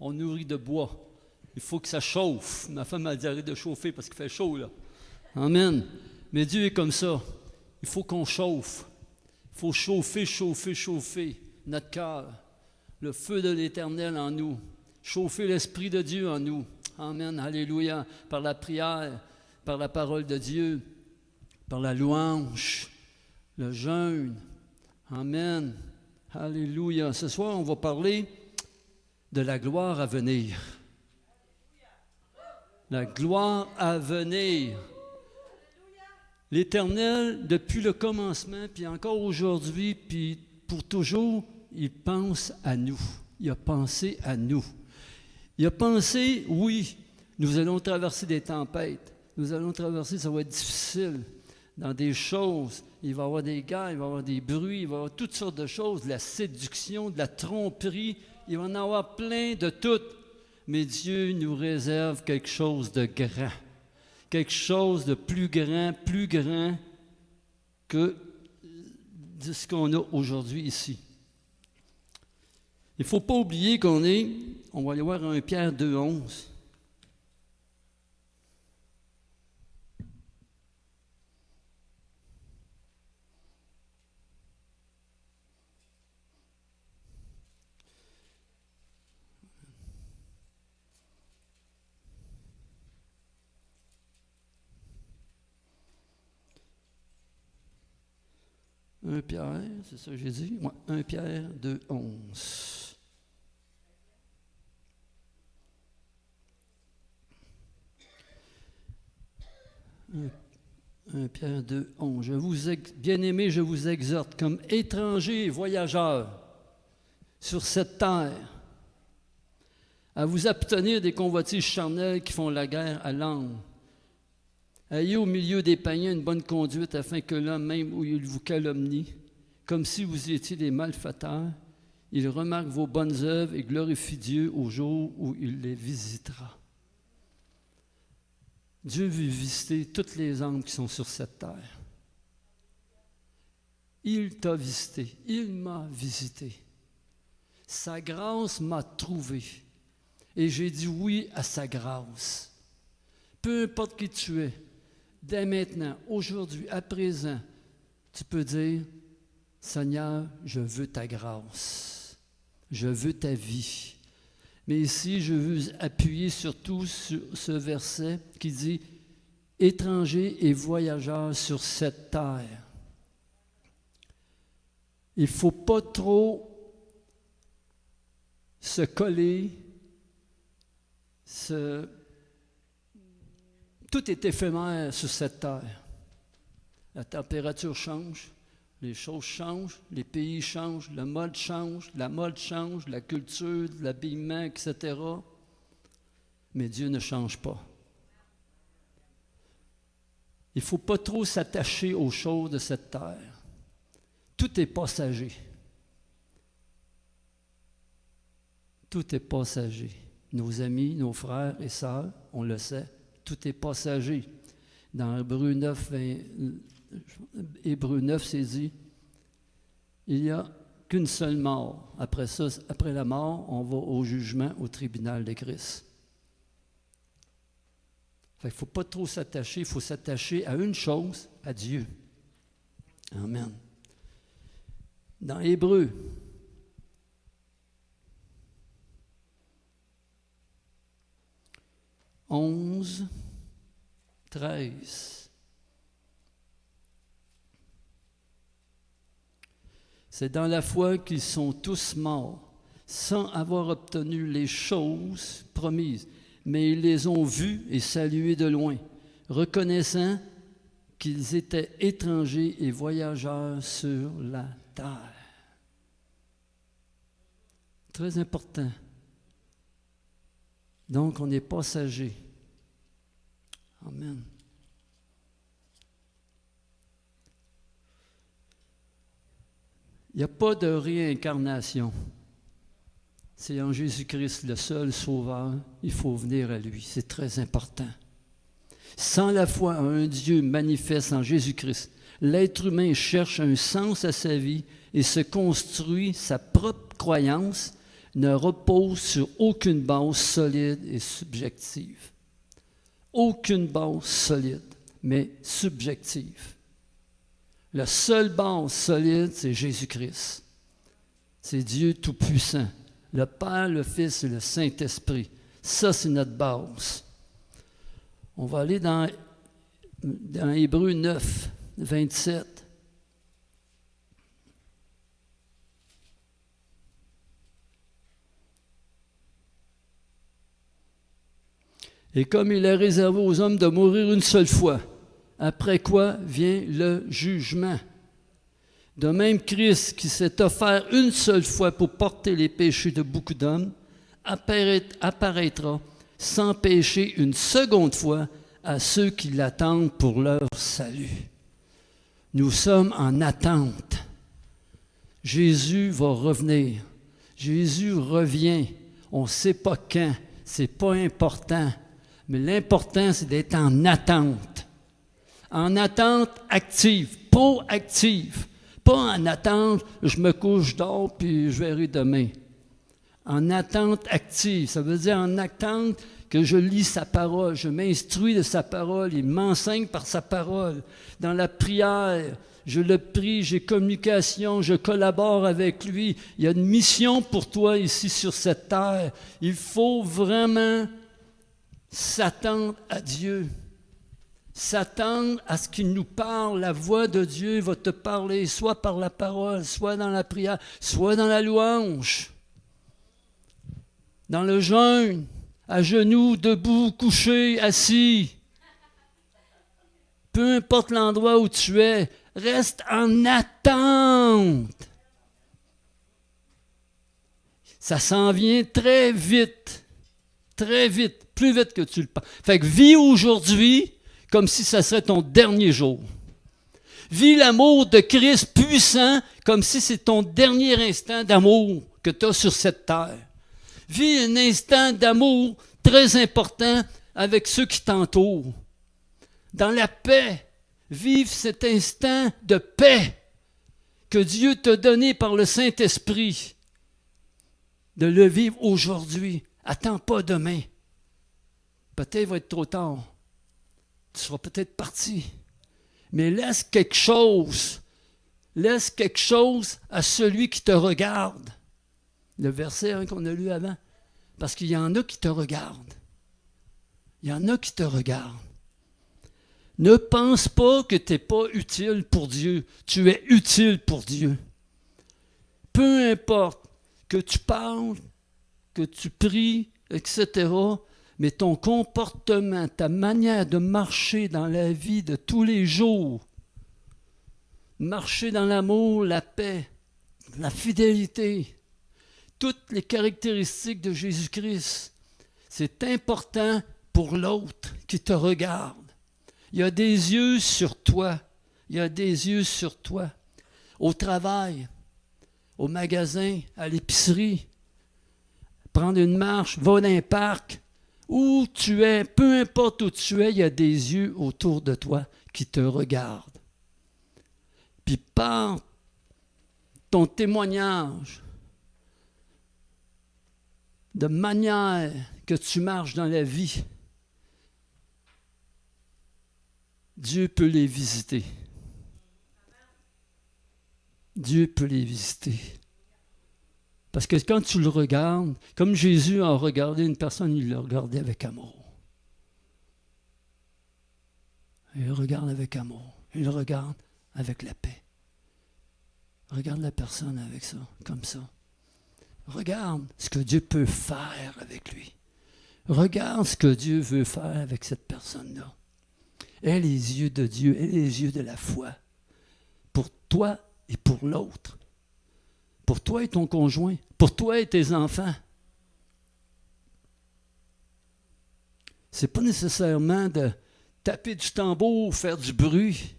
on nourrit de bois. Il faut que ça chauffe. Ma femme m'a dit arrête de chauffer parce qu'il fait chaud là. Amen. Mais Dieu est comme ça. Il faut qu'on chauffe. Il faut chauffer notre cœur. Le feu de l'Éternel en nous. Chauffer l'Esprit de Dieu en nous. Amen. Alléluia. Par la prière, par la parole de Dieu, par la louange, le jeûne. Amen. Alléluia. Ce soir, on va parler de la gloire à venir. La gloire à venir. L'Éternel, depuis le commencement, puis encore aujourd'hui, puis pour toujours, il pense à nous. Il a pensé à nous. Il a pensé, oui, nous allons traverser des tempêtes. Nous allons traverser, ça va être difficile. Dans des choses, il va y avoir des guerres, il va y avoir des bruits, il va y avoir toutes sortes de choses, de la séduction, de la tromperie. Il va en avoir plein de tout. Mais Dieu nous réserve quelque chose de grand. Quelque chose de plus grand que ce qu'on a aujourd'hui ici. Il ne faut pas oublier on va aller voir 1 Pierre 2,11. Un Pierre, c'est ça que j'ai dit? Ouais, 1 Pierre 2,11. Un Pierre 2,11. Bien-aimés, je vous exhorte comme étrangers et voyageurs sur cette terre à vous abstenir des convoitises charnelles qui font la guerre à l'âme. Ayez au milieu des païens une bonne conduite afin que l'homme même où il vous calomnie, comme si vous étiez des malfaiteurs, il remarque vos bonnes œuvres et glorifie Dieu au jour où il les visitera. Dieu veut visiter toutes les âmes qui sont sur cette terre. Il t'a visité, il m'a visité. Sa grâce m'a trouvé. Et j'ai dit oui à sa grâce. Peu importe qui tu es, dès maintenant, aujourd'hui, à présent, tu peux dire, Seigneur, je veux ta grâce, je veux ta vie. Mais ici, je veux appuyer surtout sur ce verset qui dit, étrangers et voyageurs sur cette terre. Il ne faut pas trop se coller, tout est éphémère sur cette terre. La température change, les choses changent, les pays changent, le mode change, la mode change, la culture, l'habillement, etc. Mais Dieu ne change pas. Il ne faut pas trop s'attacher aux choses de cette terre. Tout est passager. Tout est passager. Nos amis, nos frères et sœurs, on le sait, tout est passager. Dans Hébreux 9, c'est dit, il n'y a qu'une seule mort. Après ça, après la mort, on va au jugement, au tribunal de Christ. Il ne faut pas trop s'attacher, il faut s'attacher à une chose, à Dieu. Amen. Dans Hébreux, « 11, 13. C'est dans la foi qu'ils sont tous morts, sans avoir obtenu les choses promises, mais ils les ont vus et salués de loin, reconnaissant qu'ils étaient étrangers et voyageurs sur la terre. » Très important. Donc, on est passager. Amen. Il n'y a pas de réincarnation. C'est en Jésus-Christ le seul sauveur. Il faut venir à lui. C'est très important. Sans la foi en un Dieu manifeste en Jésus-Christ, l'être humain cherche un sens à sa vie et se construit sa propre croyance, ne repose sur aucune base solide et subjective. Aucune base solide, mais subjective. La seule base solide, c'est Jésus-Christ. C'est Dieu Tout-Puissant. Le Père, le Fils et le Saint-Esprit. Ça, c'est notre base. On va aller dans Hébreux 9, 27. Et comme il est réservé aux hommes de mourir une seule fois, après quoi vient le jugement. De même, Christ, qui s'est offert une seule fois pour porter les péchés de beaucoup d'hommes, apparaîtra sans péché une seconde fois à ceux qui l'attendent pour leur salut. Nous sommes en attente. Jésus va revenir. Jésus revient. On ne sait pas quand. Ce n'est pas important. Mais l'important, c'est d'être en attente. En attente active, pas active. Pas en attente, je me couche, je dors, puis je verrai demain. En attente active, ça veut dire en attente que je lis sa parole, je m'instruis de sa parole, il m'enseigne par sa parole. Dans la prière, je le prie, j'ai communication, je collabore avec lui. Il y a une mission pour toi ici sur cette terre. Il faut vraiment s'attendre à Dieu. S'attendre à ce qu'il nous parle. La voix de Dieu va te parler, soit par la parole, soit dans la prière, soit dans la louange, dans le jeûne, à genoux, debout, couché, assis. Peu importe l'endroit où tu es, reste en attente. Ça s'en vient très vite, plus vite que tu le penses. Fait que vis aujourd'hui comme si ça serait ton dernier jour. Vis l'amour de Christ puissant comme si c'est ton dernier instant d'amour que tu as sur cette terre. Vis un instant d'amour très important avec ceux qui t'entourent. Dans la paix, vive cet instant de paix que Dieu t'a donné par le Saint-Esprit. De le vivre aujourd'hui. Attends pas demain. Peut-être il va être trop tard. Tu seras peut-être parti. Mais laisse quelque chose à celui qui te regarde. Le verset qu'on a lu avant. Parce qu'il y en a qui te regardent. Il y en a qui te regardent. Ne pense pas que tu n'es pas utile pour Dieu. Tu es utile pour Dieu. Peu importe que tu parles, que tu pries, etc., mais ton comportement, ta manière de marcher dans la vie de tous les jours, marcher dans l'amour, la paix, la fidélité, toutes les caractéristiques de Jésus-Christ, c'est important pour l'autre qui te regarde. Il y a des yeux sur toi. Il y a des yeux sur toi. Au travail, au magasin, à l'épicerie, prendre une marche, va dans un parc. Où tu es, peu importe où tu es, il y a des yeux autour de toi qui te regardent. Puis par ton témoignage, de manière que tu marches dans la vie, Dieu peut les visiter. Dieu peut les visiter. Parce que quand tu le regardes, comme Jésus a regardé une personne, il le regardait avec amour. Il le regarde avec amour. Il le regarde avec la paix. Regarde la personne avec ça, comme ça. Regarde ce que Dieu peut faire avec lui. Regarde ce que Dieu veut faire avec cette personne-là. Aie les yeux de Dieu, aie les yeux de la foi. Pour toi et pour l'autre. Pour toi et ton conjoint. Pour toi et tes enfants. Ce n'est pas nécessairement de taper du tambour ou faire du bruit.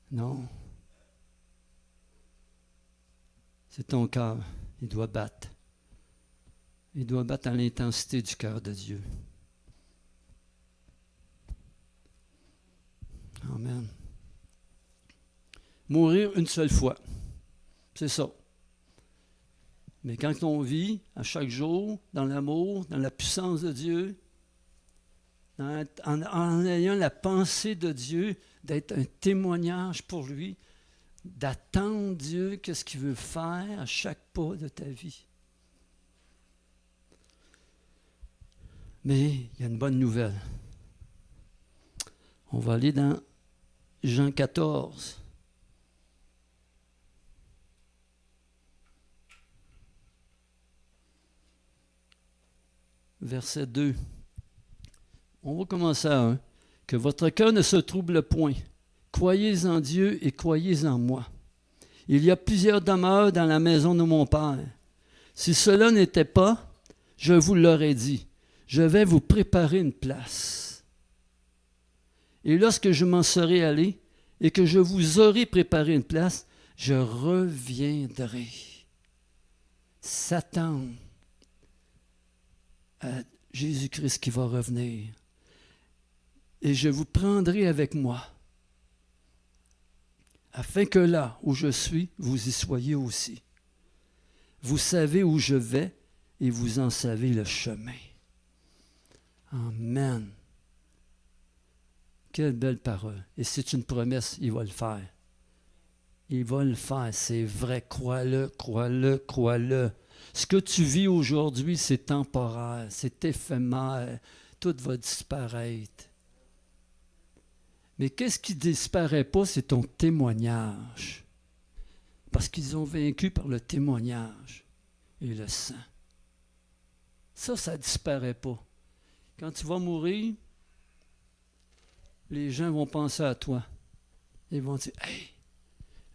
Non. C'est ton cœur. Il doit battre. Il doit battre à l'intensité du cœur de Dieu. Amen. Mourir une seule fois. C'est ça. Mais quand on vit à chaque jour dans l'amour, dans la puissance de Dieu, en ayant la pensée de Dieu, d'être un témoignage pour lui, d'attendre Dieu, qu'est-ce qu'il veut faire à chaque pas de ta vie. Mais il y a une bonne nouvelle. On va aller dans Jean 14. Verset 2. On va commencer à 1. Que votre cœur ne se trouble point. Croyez en Dieu et croyez en moi. Il y a plusieurs demeures dans la maison de mon Père. Si cela n'était pas, je vous l'aurais dit. Je vais vous préparer une place. Et lorsque je m'en serai allé et que je vous aurai préparé une place, je reviendrai. S'attendre à Jésus-Christ qui va revenir. Et je vous prendrai avec moi, afin que là où je suis, vous y soyez aussi. Vous savez où je vais et vous en savez le chemin. Amen. Quelle belle parole. Et c'est une promesse, il va le faire. Il va le faire, c'est vrai. Crois-le, crois-le, crois-le. Ce que tu vis aujourd'hui, c'est temporaire, c'est éphémère. Tout va disparaître. Mais qu'est-ce qui ne disparaît pas, c'est ton témoignage. Parce qu'ils ont vaincu par le témoignage et le sang. Ça ne disparaît pas. Quand tu vas mourir, les gens vont penser à toi. Ils vont dire, « Hey,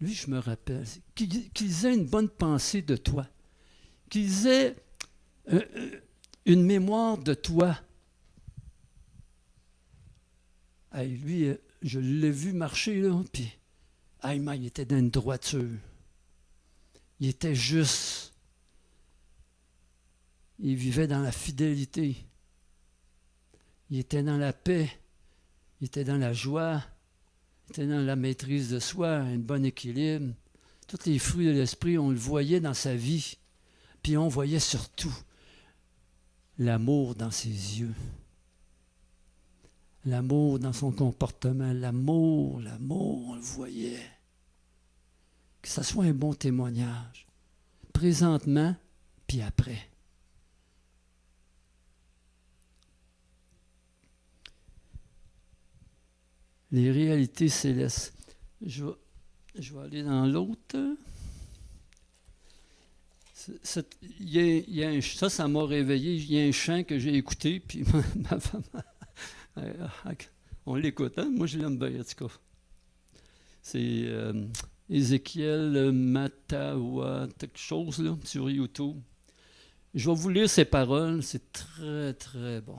lui, je me rappelle. » Qu'ils aient une bonne pensée de toi. Qu'ils aient une mémoire de toi. Hey, lui, je l'ai vu marcher, là, puis il était dans une droiture. Il était juste. Il vivait dans la fidélité. Il était dans la paix. Il était dans la joie. Il était dans la maîtrise de soi, un bon équilibre. Tous les fruits de l'esprit, on le voyait dans sa vie. Puis on voyait surtout l'amour dans ses yeux. L'amour dans son comportement. L'amour, on le voyait. Que ça soit un bon témoignage. Présentement, puis après. Les réalités célestes. Je vais aller dans l'autre. Ça m'a réveillé. Il y a un chant que j'ai écouté, puis ma femme, on l'écoute, hein? Moi je l'aime bien, en tout cas. C'est Ézéchiel Matawa, quelque chose là, sur YouTube. Je vais vous lire ces paroles, c'est très très bon.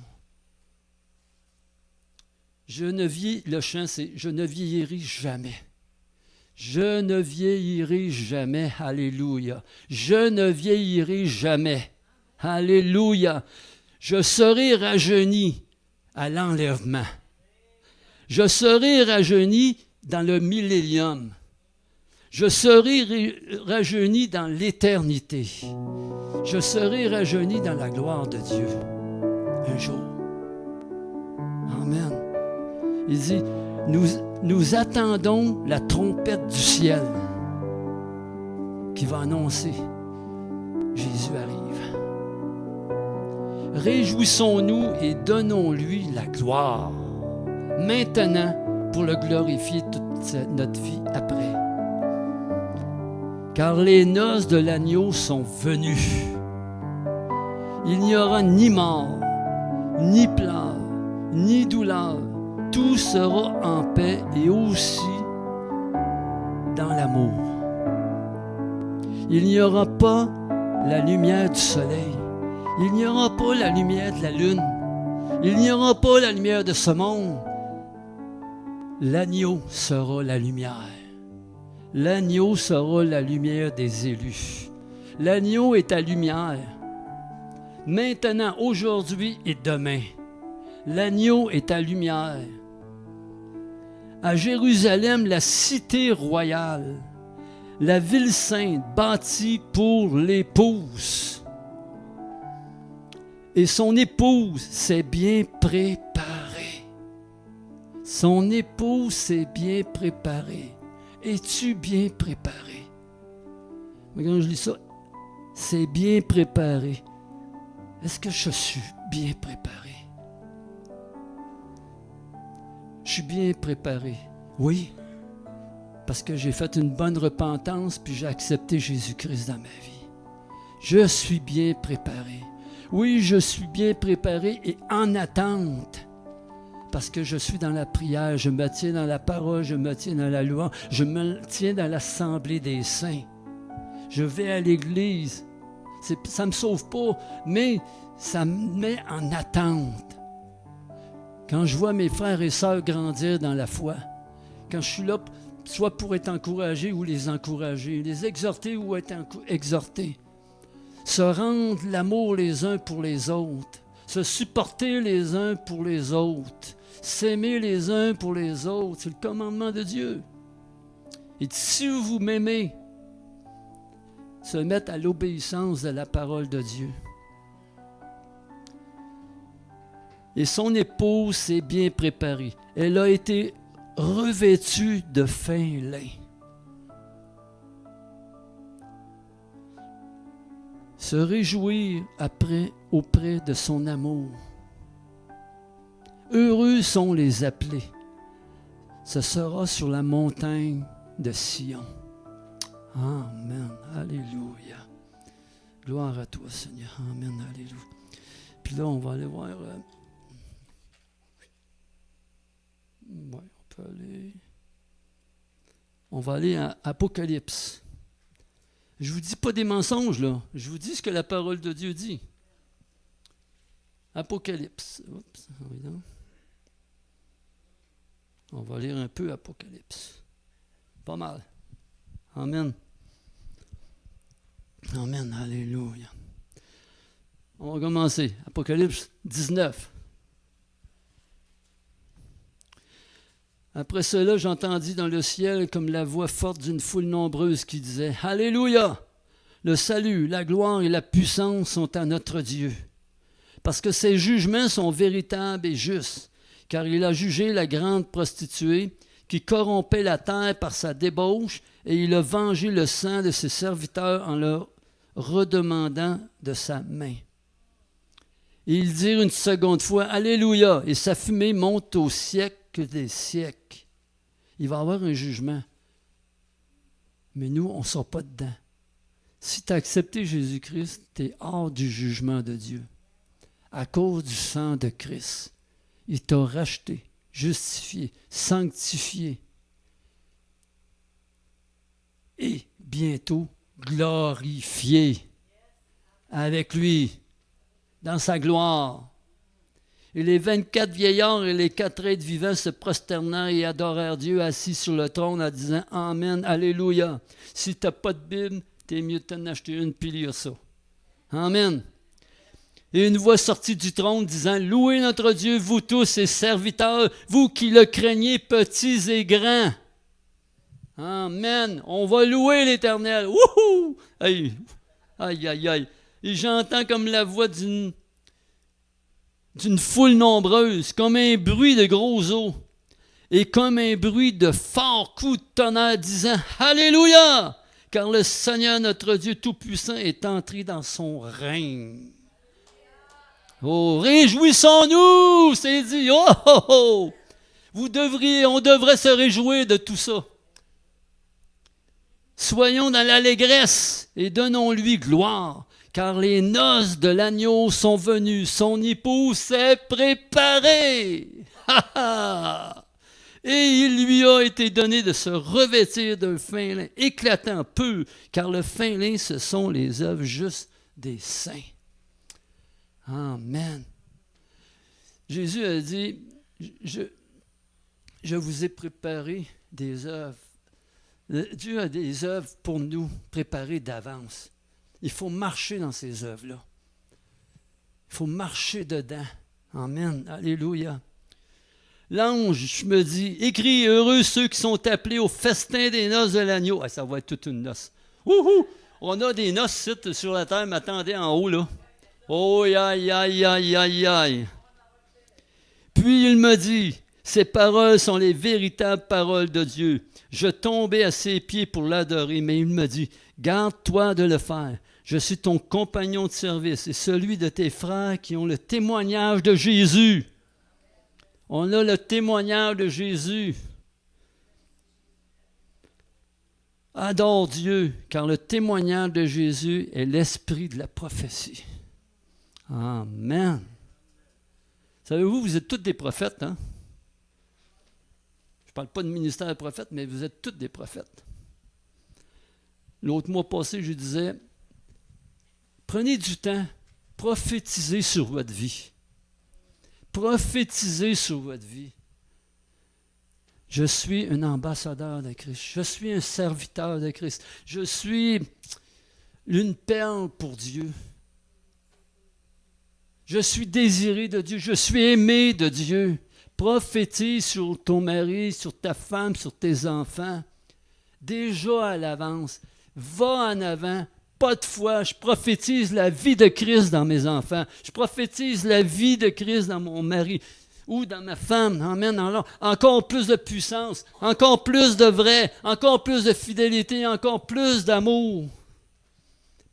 Le chant, c'est « Je ne vieillirai jamais ». Je ne vieillirai jamais. Alléluia. Je ne vieillirai jamais. Alléluia. Je serai rajeuni à l'enlèvement. Je serai rajeuni dans le millénium. Je serai rajeuni dans l'éternité. Je serai rajeuni dans la gloire de Dieu. Un jour. Amen. Il dit, nous attendons la trompette du ciel qui va annoncer Jésus arrive. Réjouissons-nous et donnons-lui la gloire, maintenant pour le glorifier toute notre vie après. Car les noces de l'agneau sont venues. Il n'y aura ni mort, ni pleurs, ni douleur. Tout sera en paix et aussi dans l'amour. Il n'y aura pas la lumière du soleil. Il n'y aura pas la lumière de la lune. Il n'y aura pas la lumière de ce monde. L'agneau sera la lumière. L'agneau sera la lumière des élus. L'agneau est ta lumière. Maintenant, aujourd'hui et demain. L'agneau est ta lumière. À Jérusalem, la cité royale, la ville sainte bâtie pour l'épouse. Et son épouse s'est bien préparée. Son épouse s'est bien préparée. Es-tu bien préparé? Mais quand je lis ça, c'est bien préparé. Est-ce que je suis bien préparé? Je suis bien préparé. Oui, parce que j'ai fait une bonne repentance puis j'ai accepté Jésus-Christ dans ma vie. Je suis bien préparé. Oui, je suis bien préparé et en attente. Parce que je suis dans la prière, je me tiens dans la parole, je me tiens dans la louange, je me tiens dans l'assemblée des saints. Je vais à l'église. Ça ne me sauve pas, mais ça me met en attente. Quand je vois mes frères et sœurs grandir dans la foi, quand je suis là, soit pour être encouragé ou les encourager, les exhorter ou être exhortés, se rendre l'amour les uns pour les autres, se supporter les uns pour les autres, s'aimer les uns pour les autres, c'est le commandement de Dieu. Et si vous m'aimez, se mettre à l'obéissance de la parole de Dieu. Et son épouse s'est bien préparée. Elle a été revêtue de fin lin. Se réjouir auprès de son amour. Heureux sont les appelés. Ce sera sur la montagne de Sion. Amen. Alléluia. Gloire à toi, Seigneur. Amen. Alléluia. Puis là, on va aller voir... Ouais, on peut aller... On va aller à Apocalypse. Je ne vous dis pas des mensonges, là. Je vous dis ce que la parole de Dieu dit. Apocalypse. Oups, oui, non. On va lire un peu Apocalypse. Pas mal. Amen. Amen. Alléluia. On va commencer. Apocalypse 19. Après cela, j'entendis dans le ciel comme la voix forte d'une foule nombreuse qui disait « Alléluia! Le salut, la gloire et la puissance sont à notre Dieu, parce que ses jugements sont véritables et justes, car il a jugé la grande prostituée qui corrompait la terre par sa débauche, et il a vengé le sang de ses serviteurs en leur redemandant de sa main. » Et ils dirent une seconde fois « Alléluia! » Et sa fumée monte au siècle des siècles. Il va y avoir un jugement. Mais nous, on ne sort pas dedans. Si tu as accepté Jésus-Christ, tu es hors du jugement de Dieu. À cause du sang de Christ. Il t'a racheté, justifié, sanctifié. Et bientôt glorifié avec lui dans sa gloire. Et les 24 vieillards et les 4 êtres vivants se prosternèrent et adorèrent Dieu assis sur le trône en disant « Amen, Alléluia ». Si tu n'as pas de Bible, t'es mieux de t'en acheter une puis lire ça. Amen. Et une voix sortit du trône disant « Louez notre Dieu, vous tous ses serviteurs, vous qui le craignez, petits et grands. » Amen. On va louer l'Éternel. Wouhou! Aïe, aïe, aïe, aïe. Et j'entends comme la voix d'une foule nombreuse, comme un bruit de gros eaux, et comme un bruit de forts coups de tonnerre, disant « Alléluia! Car le Seigneur notre Dieu Tout-Puissant est entré dans son règne. » Oh, réjouissons-nous, c'est dit. Oh, oh, oh. On devrait se réjouir de tout ça. Soyons dans l'allégresse et donnons-lui gloire, car les noces de l'agneau sont venues, son épouse s'est préparée. Et il lui a été donné de se revêtir d'un fin lin éclatant peu, car le fin lin, ce sont les œuvres justes des saints. Amen. Jésus a dit, je vous ai préparé des œuvres. Dieu a des œuvres pour nous préparées d'avance. Il faut marcher dans ces œuvres-là. Il faut marcher dedans. Amen. Alléluia. L'ange me dit, écris, heureux ceux qui sont appelés au festin des noces de l'agneau. Ah, ça va être toute une noce. Wouhou! On a des noces ici sur la terre, mais attendez en haut, là. Oh, aïe, aïe, aïe, aïe, aïe. Puis il me dit, ces paroles sont les véritables paroles de Dieu. Je tombais à ses pieds pour l'adorer, mais il me dit, garde-toi de le faire. Je suis ton compagnon de service et celui de tes frères qui ont le témoignage de Jésus. On a le témoignage de Jésus. Adore Dieu, car le témoignage de Jésus est l'esprit de la prophétie. Amen. Savez-vous, vous êtes tous des prophètes, hein? Je ne parle pas de ministère de prophète, mais vous êtes tous des prophètes. L'autre mois passé, je disais, prenez du temps, prophétisez sur votre vie. Prophétisez sur votre vie. Je suis un ambassadeur de Christ. Je suis un serviteur de Christ. Je suis une perle pour Dieu. Je suis désiré de Dieu. Je suis aimé de Dieu. Prophétise sur ton mari, sur ta femme, sur tes enfants. Déjà à l'avance. Va en avant. Pas de foi. Je prophétise la vie de Christ dans mes enfants. Je prophétise la vie de Christ dans mon mari ou dans ma femme. Amen. Encore plus de puissance, encore plus de vrai, encore plus de fidélité, encore plus d'amour.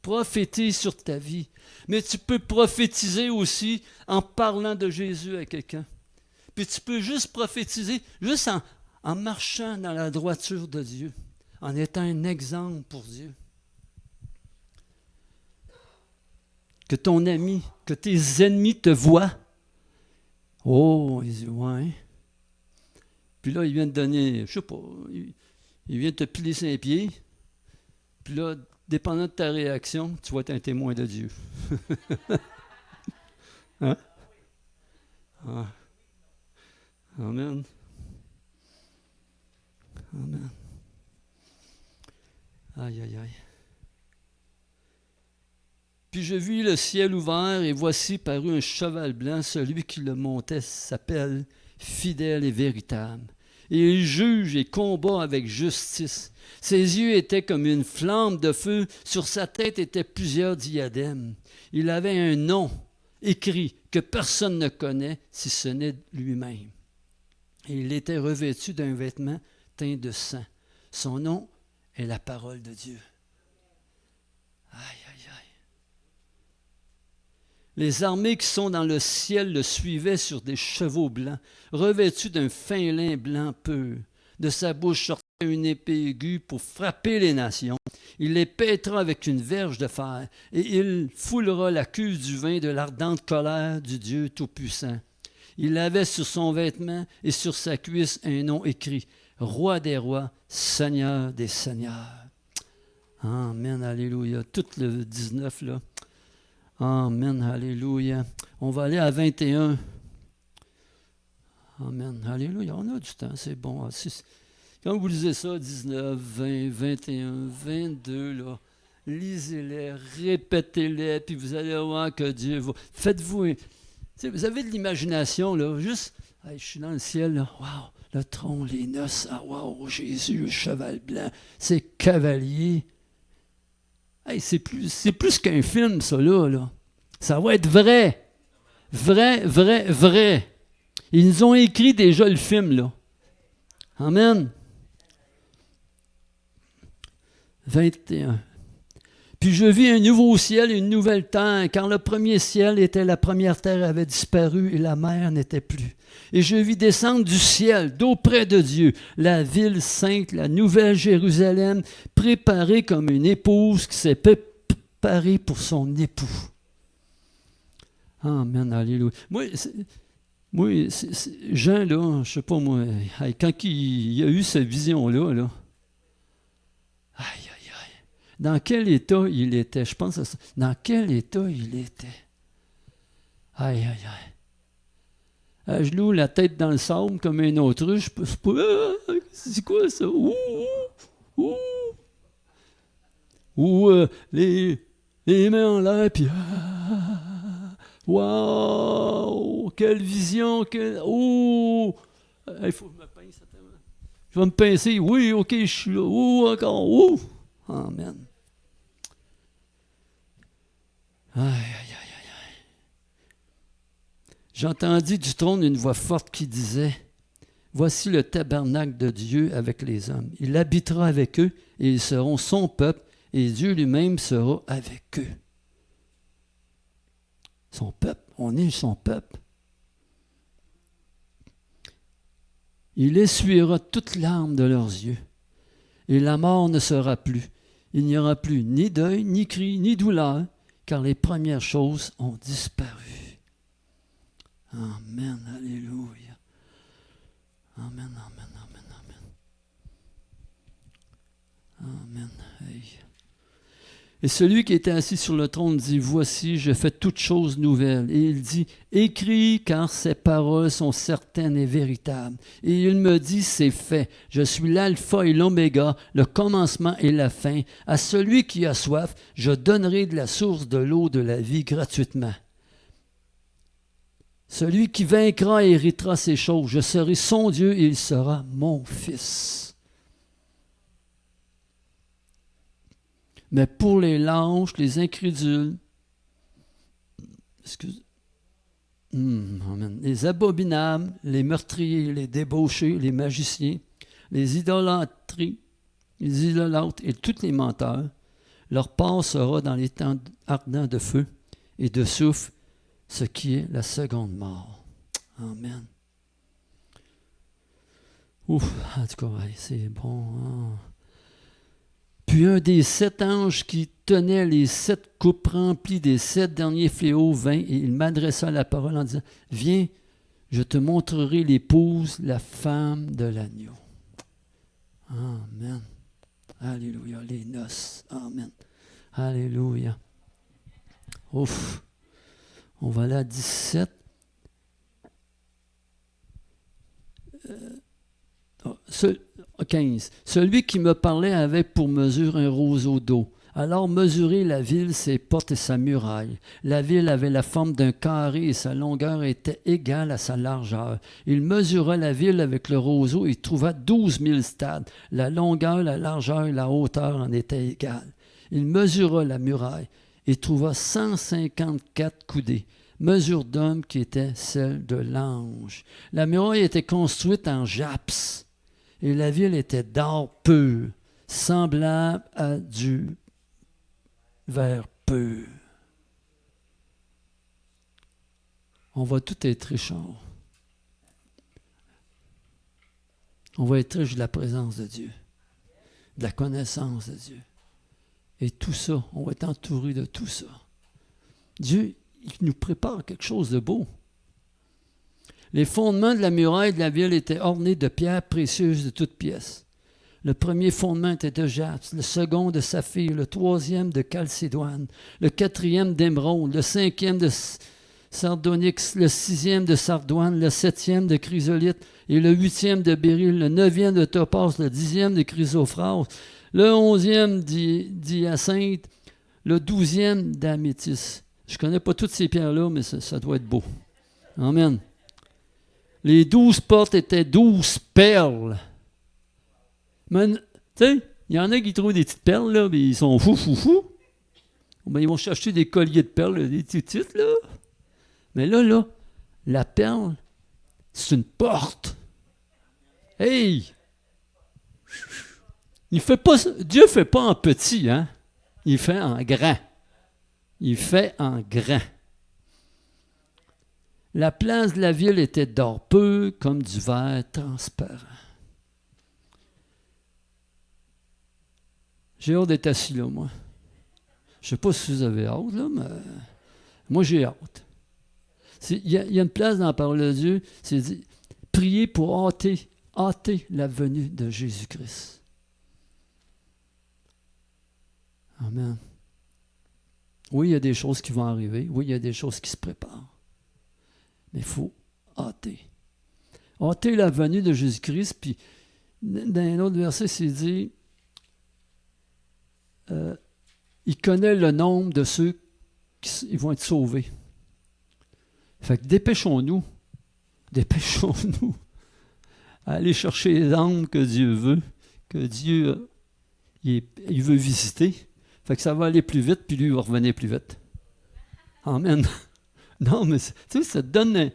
Prophétise sur ta vie. Mais tu peux prophétiser aussi en parlant de Jésus à quelqu'un. Puis tu peux juste prophétiser, juste en marchant dans la droiture de Dieu, en étant un exemple pour Dieu. Que ton ami, que tes ennemis te voient. Oh, il dit, ouais. Puis là, il vient te donner, je sais pas, il vient te plier ses pieds. Puis là, dépendant de ta réaction, tu vas être un témoin de Dieu. Hein? Ah. Amen. Amen. Aïe, aïe, aïe. Puis je vis le ciel ouvert, et voici parut un cheval blanc. Celui qui le montait s'appelle Fidèle et Véritable. Et il juge et combat avec justice. Ses yeux étaient comme une flamme de feu. Sur sa tête étaient plusieurs diadèmes. Il avait un nom écrit que personne ne connaît si ce n'est lui-même. Et il était revêtu d'un vêtement teint de sang. Son nom est la parole de Dieu. Aïe, aïe, aïe. Les armées qui sont dans le ciel le suivaient sur des chevaux blancs, revêtus d'un fin lin blanc pur. De sa bouche sortait une épée aiguë pour frapper les nations. Il les pètera avec une verge de fer, et il foulera la cuve du vin de l'ardente colère du Dieu Tout-Puissant. Il avait sur son vêtement et sur sa cuisse un nom écrit, Roi des rois, Seigneur des seigneurs. Amen, alléluia. Tout le 19, là. Amen, alléluia. On va aller à 21. Amen, alléluia. On a du temps, c'est bon. Quand vous lisez ça, 19, 20, 21, 22, là, lisez-les, répétez-les, puis vous allez voir que Dieu va... Faites-vous... Vous avez de l'imagination, là, juste... Hey, je suis dans le ciel, là, wow, le trône, les noces, ah wow, Jésus, le cheval blanc, c'est cavalier. Hey, c'est plus qu'un film, ça, là. Ça va être vrai. Vrai, vrai, vrai. Ils nous ont écrit déjà le film, là. Amen. 21. Puis je vis un nouveau ciel et une nouvelle terre, car le premier ciel était la première terre avait disparu et la mer n'était plus. Et je vis descendre du ciel, d'auprès de Dieu, la ville sainte, la nouvelle Jérusalem, préparée comme une épouse qui s'est préparée pour son époux. Amen, alléluia. Moi, Jean, là, je sais pas moi, quand il a eu cette vision-là, là, aïe, aïe, aïe, dans quel état il était? Je pense à ça. Dans quel état il était? Aïe, aïe, aïe. À genoux, la tête dans le sable comme un autruche. C'est quoi ça? Ou les mains en l'air, puis wow! Quelle vision! Il faut que je me pince. Je vais me pincer. Oui, OK, je suis là. Oh, encore. Oh. Amen. Aïe, aïe, aïe, aïe. J'entendis du trône une voix forte qui disait, « Voici le tabernacle de Dieu avec les hommes. Il habitera avec eux et ils seront son peuple et Dieu lui-même sera avec eux. » Son peuple, on est son peuple. Il essuiera toutes larmes de leurs yeux et la mort ne sera plus. Il n'y aura plus ni deuil, ni cri, ni douleur, car les premières choses ont disparu. Amen, alléluia. Amen, amen, amen, amen. Amen. Hey. Et celui qui était assis sur le trône dit, « Voici, je fais toutes choses nouvelles. » Et il dit, « Écris, car ces paroles sont certaines et véritables. » Et il me dit, « C'est fait. Je suis l'alpha et l'oméga, le commencement et la fin. À celui qui a soif, je donnerai de la source de l'eau de la vie gratuitement. Celui qui vaincra héritera ces choses. Je serai son Dieu et il sera mon fils. » Mais pour les lâches, les incrédules, les abominables, les meurtriers, les débauchés, les magiciens, les idolâtres et tous les menteurs, leur part sera dans les temps ardents de feu et de soufre, ce qui est la seconde mort. Amen. Ouf, en tout cas, c'est bon. Hein? Puis un des 7 anges qui tenait les 7 coupes remplies des 7 derniers fléaux vint et il m'adressa la parole en disant, « Viens, je te montrerai l'épouse, la femme de l'agneau. » Amen. Alléluia, les noces. Amen. Alléluia. Ouf. On va aller à 17. 15. Celui qui me parlait avait pour mesure un roseau d'eau. Alors mesurez la ville, ses portes et sa muraille. La ville avait la forme d'un carré et sa longueur était égale à sa largeur. Il mesura la ville avec le roseau et trouva 12 000 stades. La longueur, la largeur et la hauteur en étaient égales. Il mesura la muraille et trouva 154 coudées. Mesure d'homme qui était celle de l'ange. La muraille était construite en jaspes. Et la ville était d'or pur, semblable à du verre pur. On va tout être riche. On va être riche de la présence de Dieu, de la connaissance de Dieu. Et tout ça, on va être entouré de tout ça. Dieu, il nous prépare quelque chose de beau. Les fondements de la muraille de la ville étaient ornés de pierres précieuses de toutes pièces. Le premier fondement était de jaspe, le second de saphir, le troisième de chalcédoine, le quatrième d'émeraude, le cinquième de sardonyx, le sixième de sardoine, le septième de chrysolite et le huitième de béryl, le neuvième de topaze, le dixième de chrysophrase, le onzième d'hyacinthe, le douzième d'améthyste. Je ne connais pas toutes ces pierres-là, mais ça doit être beau. Amen. Les 12 portes étaient 12 perles. Mais, tu sais, il y en a qui trouvent des petites perles, là, mais ils sont fous. Ben, ils vont chercher des colliers de perles, des petites, là. Mais là, la perle, c'est une porte. Hey! Dieu ne fait pas en petit, hein? Il fait en grand. Il fait en grand. La place de la ville était d'or pur comme du verre transparent. J'ai hâte d'être assis là, moi. Je ne sais pas si vous avez hâte, là, mais moi, j'ai hâte. Il y a une place dans la parole de Dieu, c'est dit, prier pour hâter la venue de Jésus-Christ. Amen. Oui, il y a des choses qui vont arriver. Oui, il y a des choses qui se préparent. Mais il faut hâter. Hâter la venue de Jésus-Christ. Puis, dans un autre verset, c'est dit, il connaît le nombre de ceux qui vont être sauvés. Fait que dépêchons-nous. à aller chercher les âmes que Dieu veut, que Dieu il veut visiter. Fait que ça va aller plus vite, puis lui, il va revenir plus vite. Amen. Non, mais tu sais, ça te donne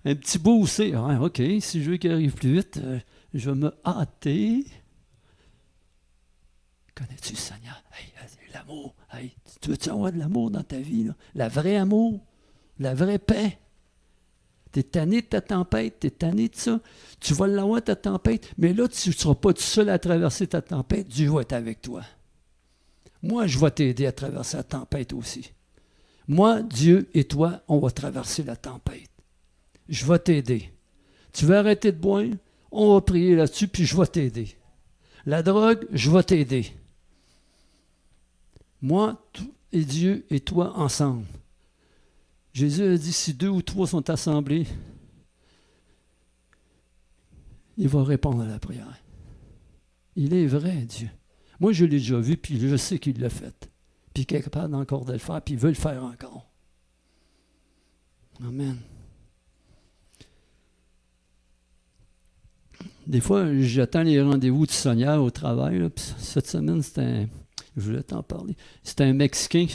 un petit boost. Ah, OK, si je veux qu'il arrive plus vite, je vais me hâter. Connais-tu le Seigneur? Hey, l'amour. Hey, tu veux-tu avoir de l'amour dans ta vie? Là? La vraie amour, la vraie paix. Tu es tanné de ta tempête, tu es tanné de ça. Tu vas l'avoir, ta tempête, mais là, tu ne seras pas tout seul à traverser ta tempête. Dieu va être avec toi. Moi, je vais t'aider à traverser la tempête aussi. Moi, Dieu et toi, on va traverser la tempête. Je vais t'aider. Tu veux arrêter de boire? On va prier là-dessus, puis je vais t'aider. La drogue, je vais t'aider. Moi et Dieu et toi ensemble. Jésus a dit, si 2 ou 3 sont assemblés, il va répondre à la prière. Il est vrai, Dieu. Moi, je l'ai déjà vu, puis je sais qu'il l'a fait. Puis qu'il est capable encore de le faire, puis il veut le faire encore. Amen. Des fois, j'attends les rendez-vous du Seigneur au travail. Là, puis cette semaine, je voulais t'en parler. C'était un Mexicain.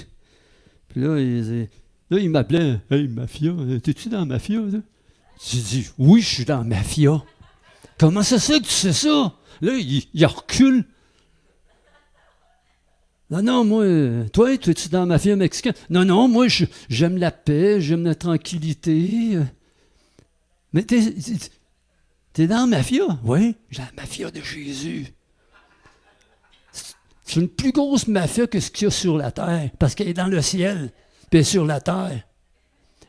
Puis là, il m'appelait « Hey, Mafia, t'es-tu dans Mafia? » J'ai dit « Oui, je suis dans Mafia. » « Comment ça se fait que tu sais ça? » Là, il recule. « Non, moi, toi, es-tu dans Mafia mexicaine? »« Non, moi, j'aime la paix, j'aime la tranquillité. » « Mais t'es dans la Mafia? »« Oui, j'ai la Mafia de Jésus. » C'est une plus grosse mafia que ce qu'il y a sur la terre, parce qu'elle est dans le ciel, puis elle est sur la terre.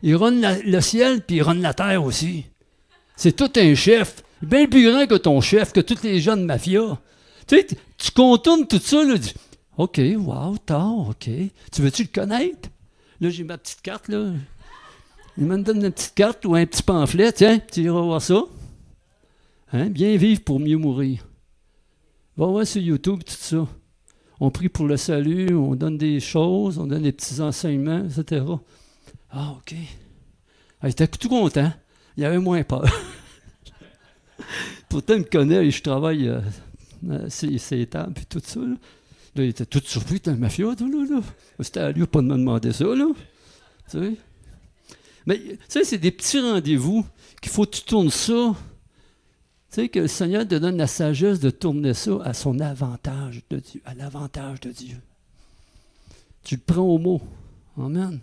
Il run le ciel, puis il run la terre aussi. C'est tout un chef, bien plus grand que ton chef, que tous les jeunes mafias. Tu sais, tu contournes tout ça, là, OK, wow, OK. Tu veux-tu le connaître? Là, j'ai ma petite carte, là. Il me donne une petite carte ou un petit pamphlet. Tiens, tu iras voir ça. Hein? Bien vivre pour mieux mourir. Va voir sur YouTube tout ça. On prie pour le salut, on donne des choses, on donne des petits enseignements, etc. Ah, OK. Il était tout content. Il avait moins peur. Pourtant, il me connaît et je travaille ces tables et tout ça. Là, il était tout surpris, t'es un mafieux, là. C'était à lui pas de me demander ça, là. Tu sais? Mais, tu sais, c'est des petits rendez-vous qu'il faut que tu tournes ça. Tu sais, que le Seigneur te donne la sagesse de tourner ça à son avantage de Dieu, à l'avantage de Dieu. Tu le prends au mot. Amen.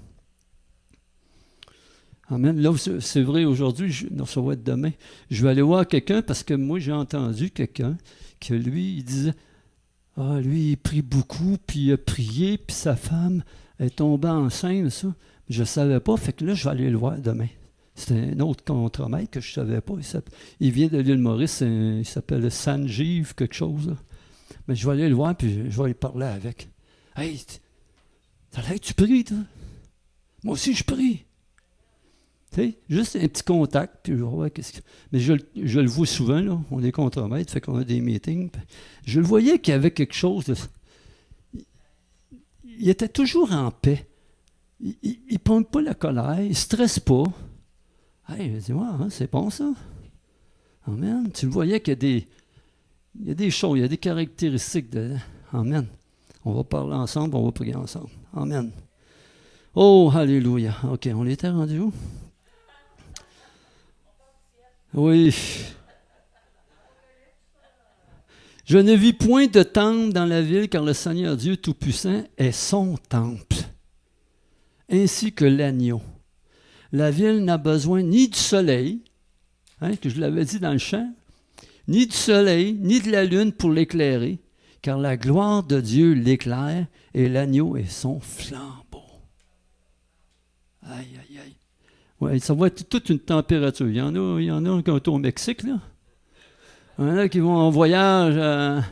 Amen. Là, c'est vrai, aujourd'hui, ça va être demain. Je vais aller voir quelqu'un parce que moi, j'ai entendu quelqu'un que lui, il disait, lui, il prie beaucoup, puis il a prié, puis sa femme est tombée enceinte, ça. Je ne savais pas, fait que là, je vais aller le voir demain. C'est un autre contremaître que je ne savais pas. Il vient de l'île Maurice, il s'appelle Sanjeev, quelque chose. Là. Mais je vais aller le voir, puis je vais lui parler avec. Hey, t'as l'air que tu pries, toi? Moi aussi, je prie. Tu sais, juste un petit contact, puis je vois qu'est-ce que... Mais je le vois souvent, là. On est contremaître, fait qu'on a des meetings. Je le voyais qu'il y avait quelque chose de... Il était toujours en paix. Il ne pompe pas la colère, il ne stresse pas. Hey, je dis, c'est bon ça. Amen. Tu le voyais qu'il y a des choses, il y a des caractéristiques dedans. Amen. On va parler ensemble, on va prier ensemble. Amen. Oh, alléluia. OK, on était rendu où? Oui. Je ne vis point de temple dans la ville, car le Seigneur Dieu Tout-Puissant est son temple, ainsi que l'agneau. La ville n'a besoin ni du soleil, que je l'avais dit dans le chant, ni du soleil, ni de la lune pour l'éclairer, car la gloire de Dieu l'éclaire et l'agneau est son flambeau. Aïe, aïe, aïe. Ouais, ça va être toute une température. Il y en a qui sont au Mexique, là. Il y en a qui vont en voyage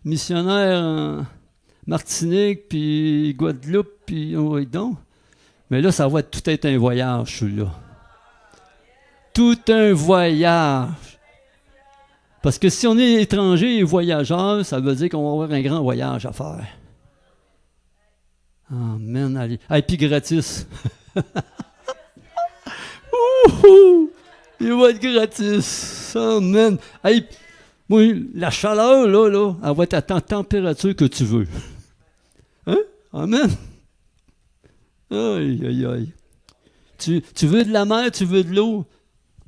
missionnaire en Martinique, puis Guadeloupe, puis donc. Mais là, ça va tout être un voyage, celui-là. Tout un voyage. Parce que si on est étranger et voyageur, ça veut dire qu'on va avoir un grand voyage à faire. Amen. Allez. Ah, et puis gratis. Il va être gratis. Amen. Hey, moi, la chaleur, là, elle va être à ta température que tu veux. Hein? Amen. Aïe, aïe, aïe. Tu veux de la mer, tu veux de l'eau?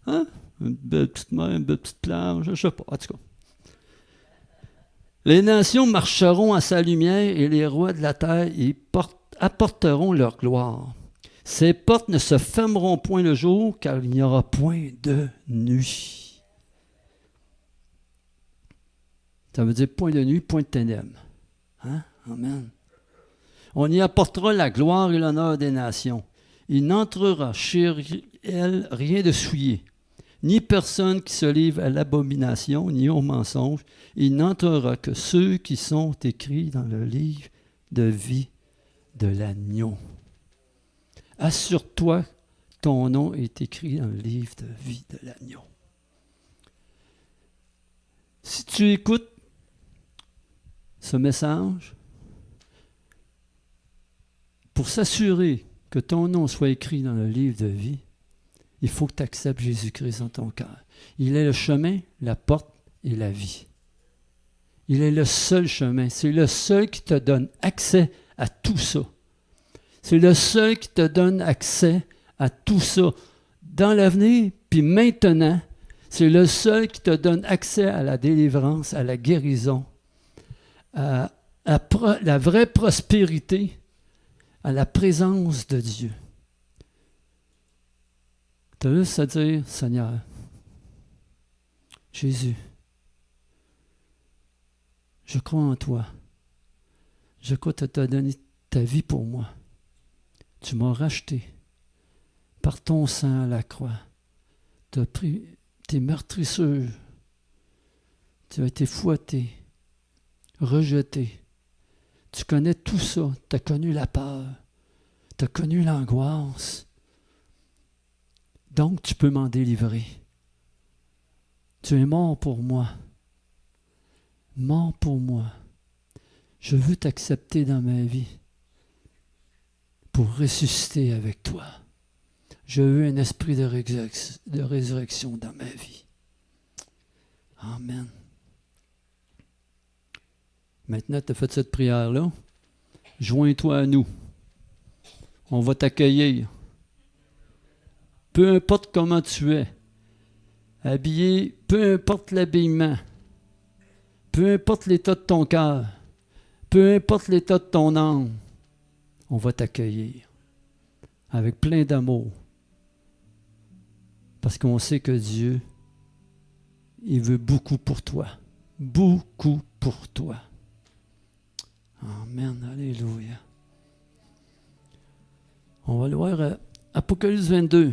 Hein? Une belle petite mer, une belle petite plage, je ne sais pas, en tout cas. Les nations marcheront à sa lumière et les rois de la terre y apporteront leur gloire. Ces portes ne se fermeront point le jour, car il n'y aura point de nuit. Ça veut dire point de nuit, point de ténèbres. Hein? Amen. On y apportera la gloire et l'honneur des nations. Il n'entrera chez elle rien de souillé, ni personne qui se livre à l'abomination, ni au mensonge. Il n'entrera que ceux qui sont écrits dans le livre de vie de l'agneau. Assure-toi, ton nom est écrit dans le livre de vie de l'agneau. Si tu écoutes ce message, pour s'assurer que ton nom soit écrit dans le livre de vie, il faut que tu acceptes Jésus-Christ dans ton cœur. Il est le chemin, la porte et la vie. Il est le seul chemin. C'est le seul qui te donne accès à tout ça. C'est le seul qui te donne accès à tout ça. Dans l'avenir, puis maintenant, c'est le seul qui te donne accès à la délivrance, à la guérison, à la vraie prospérité, à la présence de Dieu. Tu as juste à dire, Seigneur, Jésus, je crois en toi. Je crois que tu as donné ta vie pour moi. Tu m'as racheté par ton sang à la croix. Tu as pris tes meurtrissures. Tu as été fouetté, rejeté. Tu connais tout ça. Tu as connu la peur. Tu as connu l'angoisse. Donc, tu peux m'en délivrer. Tu es mort pour moi. Mort pour moi. Je veux t'accepter dans ma vie pour ressusciter avec toi. Je veux un esprit de résurrection dans ma vie. Amen. Maintenant, tu as fait cette prière-là. Joins-toi à nous. On va t'accueillir. Peu importe comment tu es, habillé, peu importe l'habillement, peu importe l'état de ton cœur, peu importe l'état de ton âme, on va t'accueillir avec plein d'amour. Parce qu'on sait que Dieu, il veut beaucoup pour toi. Beaucoup pour toi. Amen. Alléluia. On va le voir Apocalypse 22.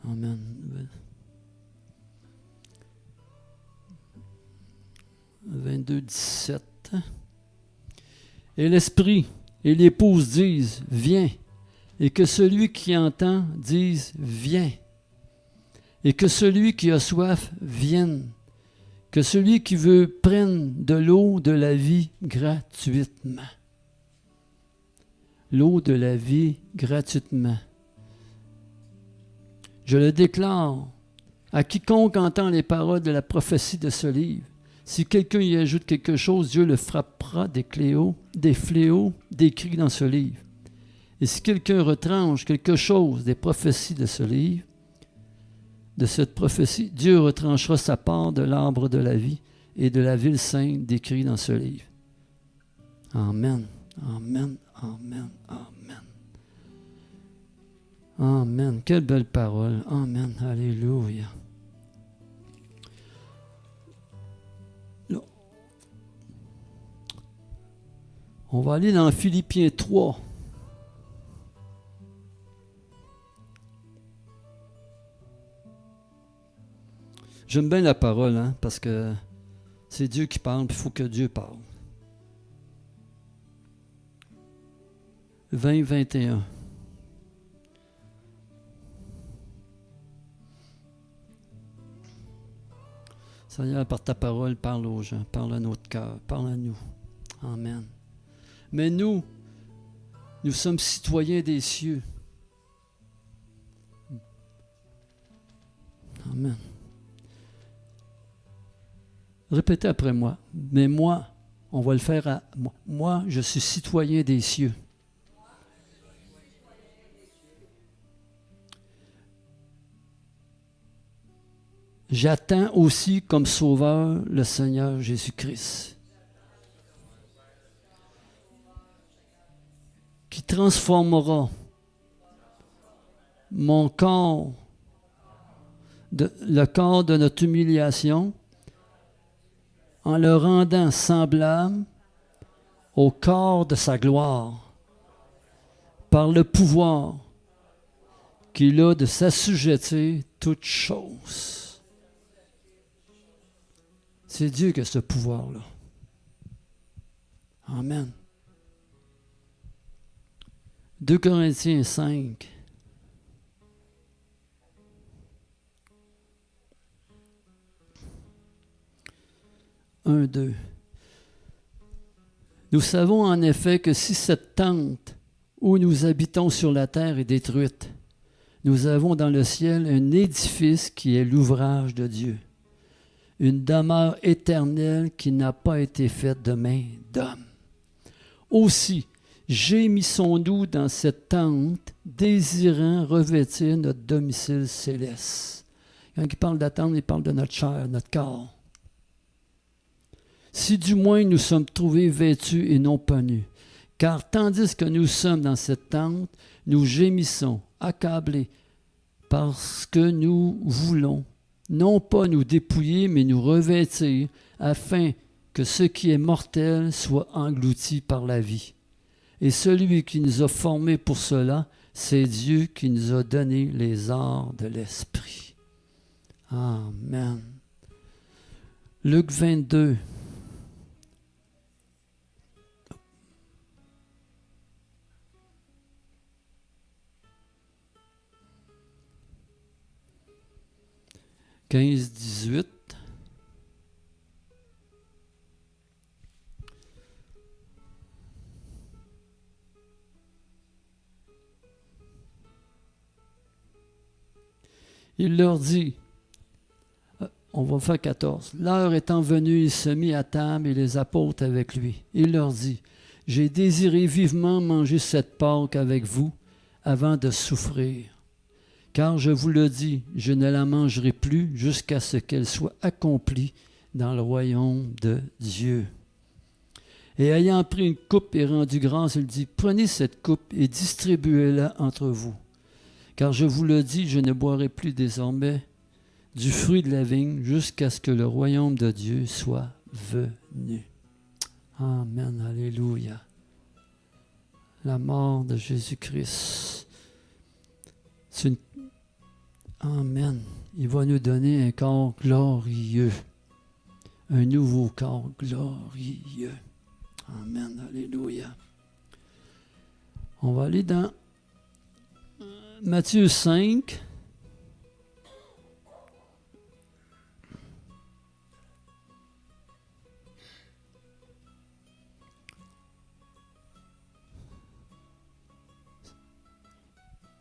Amen. 22, 17. Et l'Esprit et l'épouse disent, viens. Et que celui qui entend dise, viens. Et que celui qui a soif vienne. Que celui qui veut prenne de l'eau de la vie gratuitement. L'eau de la vie gratuitement. Je le déclare à quiconque entend les paroles de la prophétie de ce livre. Si quelqu'un y ajoute quelque chose, Dieu le frappera des fléaux décrits dans ce livre. Et si quelqu'un retranche quelque chose des prophéties de ce livre, de cette prophétie, Dieu retranchera sa part de l'arbre de la vie et de la ville sainte décrite dans ce livre. Amen, amen, amen, amen. Amen. Quelle belle parole. Amen. Alléluia. Là, on va aller dans Philippiens 3. J'aime bien la parole, hein, parce que c'est Dieu qui parle, puis il faut que Dieu parle. 20, 21. Seigneur, par ta parole, parle aux gens, parle à notre cœur, parle à nous. Amen. Mais nous, Nous sommes citoyens des cieux. Amen. Répétez après moi. Mais moi, on va le faire à moi. Moi, je suis citoyen des cieux. J'attends aussi comme sauveur le Seigneur Jésus-Christ, qui transformera mon corps, le corps de notre humiliation, en le rendant semblable au corps de sa gloire, par le pouvoir qu'il a de s'assujettir toutes choses. C'est Dieu qui a ce pouvoir-là. Amen. 2 Corinthiens 5. Un, 2. Nous savons en effet que si cette tente où nous habitons sur la terre est détruite, nous avons dans le ciel un édifice qui est l'ouvrage de Dieu, une demeure éternelle qui n'a pas été faite de main d'homme. Aussi, gémissons-nous dans cette tente, désirant revêtir notre domicile céleste. Quand il parle d'attente, il parle de notre chair, notre corps. Si du moins nous sommes trouvés vêtus et non pas nus, car tandis que nous sommes dans cette tente, nous gémissons, accablés, parce que nous voulons non pas nous dépouiller, mais nous revêtir, afin que ce qui est mortel soit englouti par la vie. Et celui qui nous a formés pour cela, c'est Dieu qui nous a donné les arts de l'esprit. Amen. Luc 22. « 15-18. Il leur dit, on va faire 14, l'heure étant venue, il se mit à table et les apôtres avec lui. Il leur dit, j'ai désiré vivement manger cette Pâque avec vous avant de souffrir. Car je vous le dis, je ne la mangerai plus jusqu'à ce qu'elle soit accomplie dans le royaume de Dieu. Et ayant pris une coupe et rendu grâce, il dit, prenez cette coupe et distribuez-la entre vous. Car je vous le dis, je ne boirai plus désormais du fruit de la vigne jusqu'à ce que le royaume de Dieu soit venu. Amen, alléluia. La mort de Jésus-Christ. C'est une Amen. Il va nous donner un corps glorieux. Un nouveau corps glorieux. Amen. Alléluia. On va aller dans Matthieu 5.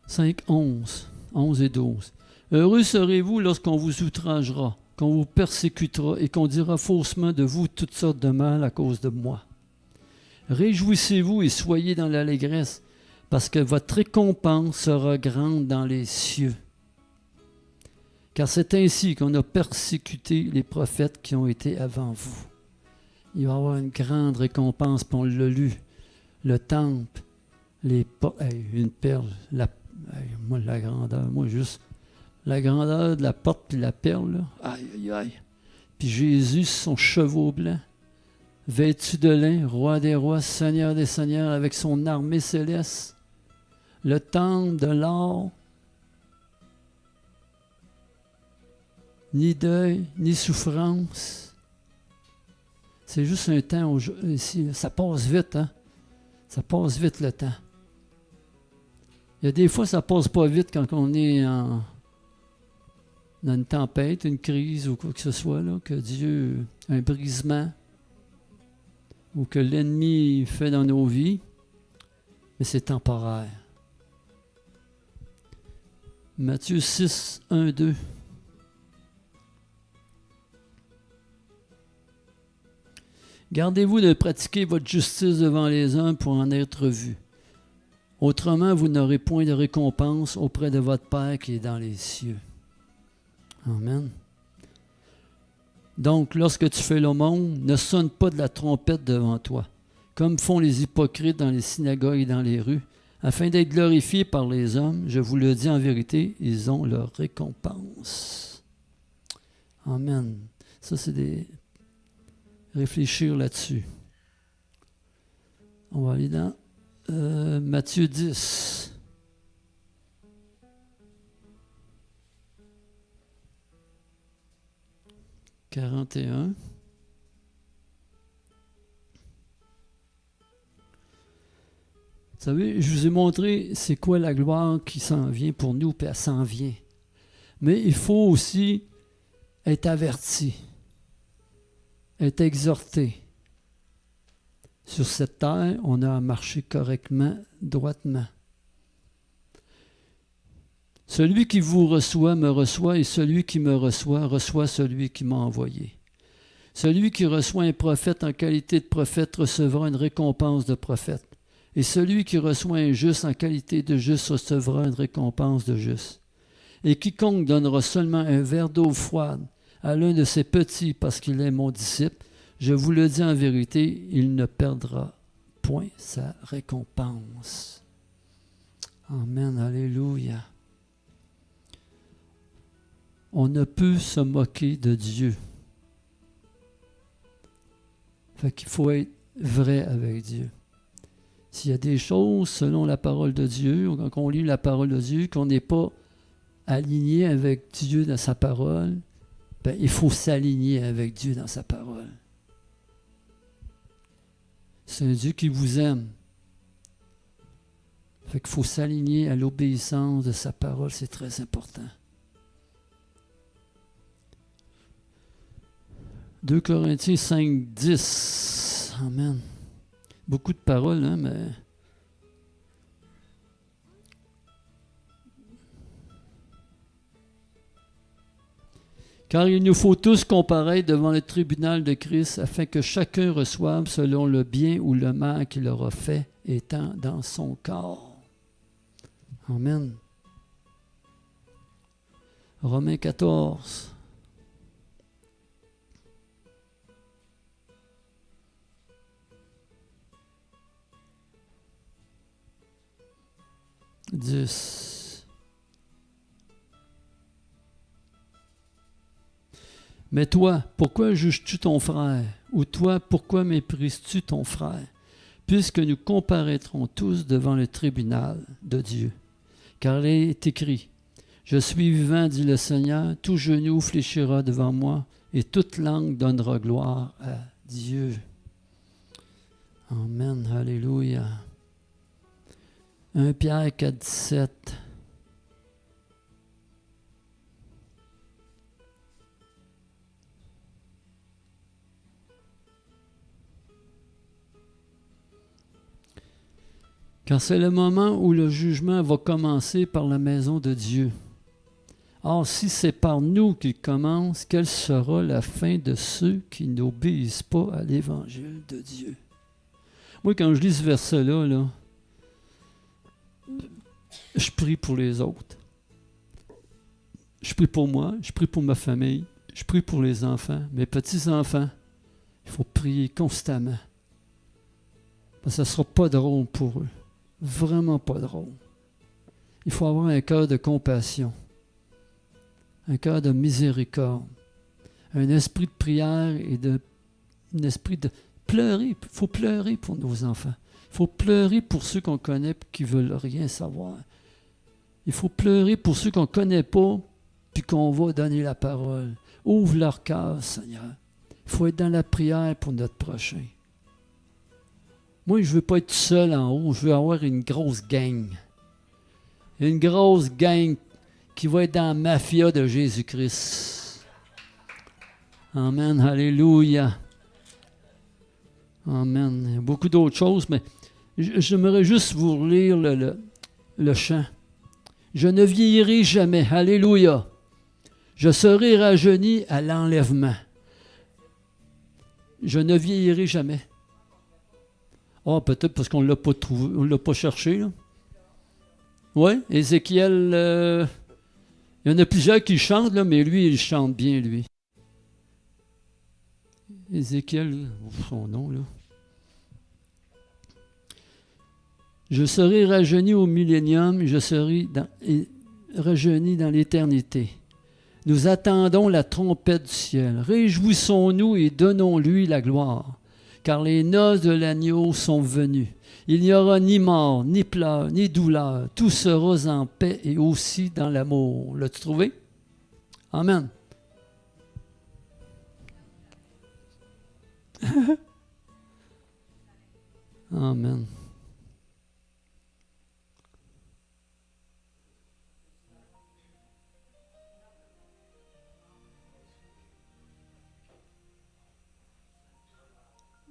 « 5, 11 et 12. Heureux serez-vous lorsqu'on vous outragera, qu'on vous persécutera et qu'on dira faussement de vous toutes sortes de mal à cause de moi. Réjouissez-vous et soyez dans l'allégresse, parce que votre récompense sera grande dans les cieux. Car c'est ainsi qu'on a persécuté les prophètes qui ont été avant vous. » Il va y avoir une grande récompense, puis on l'a lu. Le temple, une perle, moi la grandeur, la grandeur de la porte puis la perle, là, aïe, aïe, aïe. Puis Jésus, son chevau blanc, vêtu de lin, roi des rois, seigneur des seigneurs, avec son armée céleste, le temple de l'or, ni deuil, ni souffrance. C'est juste un temps ici, ça passe vite, hein? Ça passe vite le temps. Il y a des fois, ça passe pas vite quand on est dans une tempête, une crise ou quoi que ce soit, là, que Dieu, un brisement, ou que l'ennemi fait dans nos vies. mais c'est temporaire. Matthieu 6, 1, 2. Gardez-vous de pratiquer votre justice devant les hommes pour en être vus. Autrement, vous n'aurez point de récompense auprès de votre Père qui est dans les cieux. Amen. Donc, lorsque tu fais l'aumône, ne sonne pas de la trompette devant toi, comme font les hypocrites dans les synagogues et dans les rues, afin d'être glorifiés par les hommes. Je vous le dis en vérité, ils ont leur récompense. Amen. Ça, c'est des... réfléchir là-dessus. On va aller dans Matthieu 10. « 41. » Vous savez, je vous ai montré c'est quoi la gloire qui s'en vient pour nous, puis elle s'en vient. Mais il faut aussi être averti, être exhorté. Sur cette terre, on a à marcher correctement, droitement. Celui qui vous reçoit me reçoit, et celui qui me reçoit reçoit celui qui m'a envoyé. Celui qui reçoit un prophète en qualité de prophète recevra une récompense de prophète. Et celui qui reçoit un juste en qualité de juste recevra une récompense de juste. Et quiconque donnera seulement un verre d'eau froide à l'un de ses petits parce qu'il est mon disciple, je vous le dis en vérité, il ne perdra point sa récompense. Amen, alléluia. On ne peut se moquer de Dieu. Fait qu'il faut être vrai avec Dieu. S'il y a des choses selon la parole de Dieu, ou quand on lit la parole de Dieu, qu'on n'est pas aligné avec Dieu dans sa parole, ben, il faut s'aligner avec Dieu dans sa parole. C'est un Dieu qui vous aime. Fait qu'il faut s'aligner à l'obéissance de sa parole, c'est très important. 2 Corinthiens 5, 10. Amen. Beaucoup de paroles, hein, mais... Car il nous faut tous comparaître devant le tribunal de Christ afin que chacun reçoive selon le bien ou le mal qu'il aura fait étant dans son corps. Amen. Romains 14. « 10. Mais toi, pourquoi juges-tu ton frère? Ou toi, pourquoi méprises-tu ton frère? Puisque nous comparaîtrons tous devant le tribunal de Dieu. Car il est écrit, « Je suis vivant, dit le Seigneur, tout genou fléchira devant moi, et toute langue donnera gloire à Dieu. » Amen, alléluia. 1 Pierre 4, 17. Car c'est le moment où le jugement va commencer par la maison de Dieu. Or, si c'est par nous qu'il commence, quelle sera la fin de ceux qui n'obéissent pas à l'évangile de Dieu? Moi, quand je lis ce verset-là, je prie pour les autres. Je prie pour moi, je prie pour ma famille, je prie pour les enfants, mes petits-enfants. Il faut prier constamment. Parce que ça ne sera pas drôle pour eux. Vraiment pas drôle. Il faut avoir un cœur de compassion, un cœur de miséricorde, un esprit de prière et un esprit de pleurer. Il faut pleurer pour nos enfants. Il faut pleurer pour ceux qu'on connaît et qui ne veulent rien savoir. Il faut pleurer pour ceux qu'on ne connaît pas puis qu'on va donner la parole. Ouvre leur cœur, Seigneur. Il faut être dans la prière pour notre prochain. Moi, je ne veux pas être seul en haut. Je veux avoir une grosse gang. Une grosse gang qui va être dans la mafia de Jésus-Christ. Amen. Alléluia. Amen. Il y a beaucoup d'autres choses, mais J'aimerais juste vous relire le chant. Je ne vieillirai jamais. Alléluia. Je serai rajeuni à l'enlèvement. Je ne vieillirai jamais. Ah, peut-être parce qu'on ne l'a pas trouvé, on ne l'a pas cherché, là. Oui, Ézéchiel, il y en a plusieurs qui chantent, là, mais lui, il chante bien, lui. Ézéchiel, son nom, là. Je serai rajeuni au millénium, je serai rajeuni dans l'éternité. Nous attendons la trompette du ciel. Réjouissons-nous et donnons-lui la gloire, car les noces de l'agneau sont venues. Il n'y aura ni mort, ni pleurs, ni douleur. Tout sera en paix et aussi dans l'amour. L'as-tu trouvé? Amen. Amen.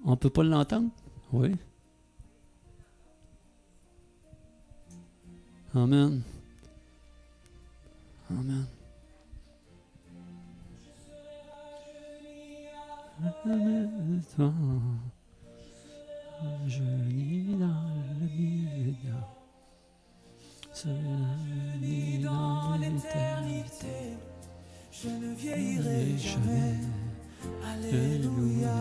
On ne peut pas l'entendre? Oui. Amen. Amen. Je lis dans le milieu, dans l'éternité, je ne vieillirai jamais. Alléluia.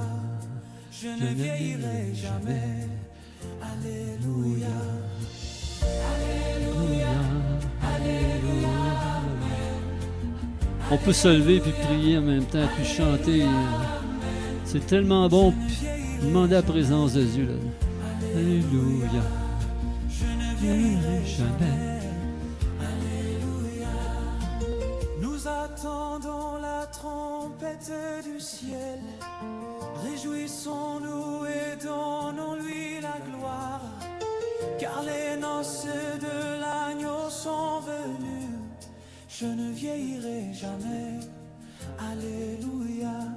Je ne vieillirai jamais. Alléluia. Alléluia. Alléluia. On peut se lever puis prier en même temps, puis chanter. C'est tellement bon. Demander la présence de Dieu. Là. Alléluia. Je ne vieillirai jamais. Alléluia. Nous attendons la trompette du ciel. Réjouissons-nous et donnons-lui la gloire, car les noces de l'agneau sont venues. Je ne vieillirai jamais. Alléluia.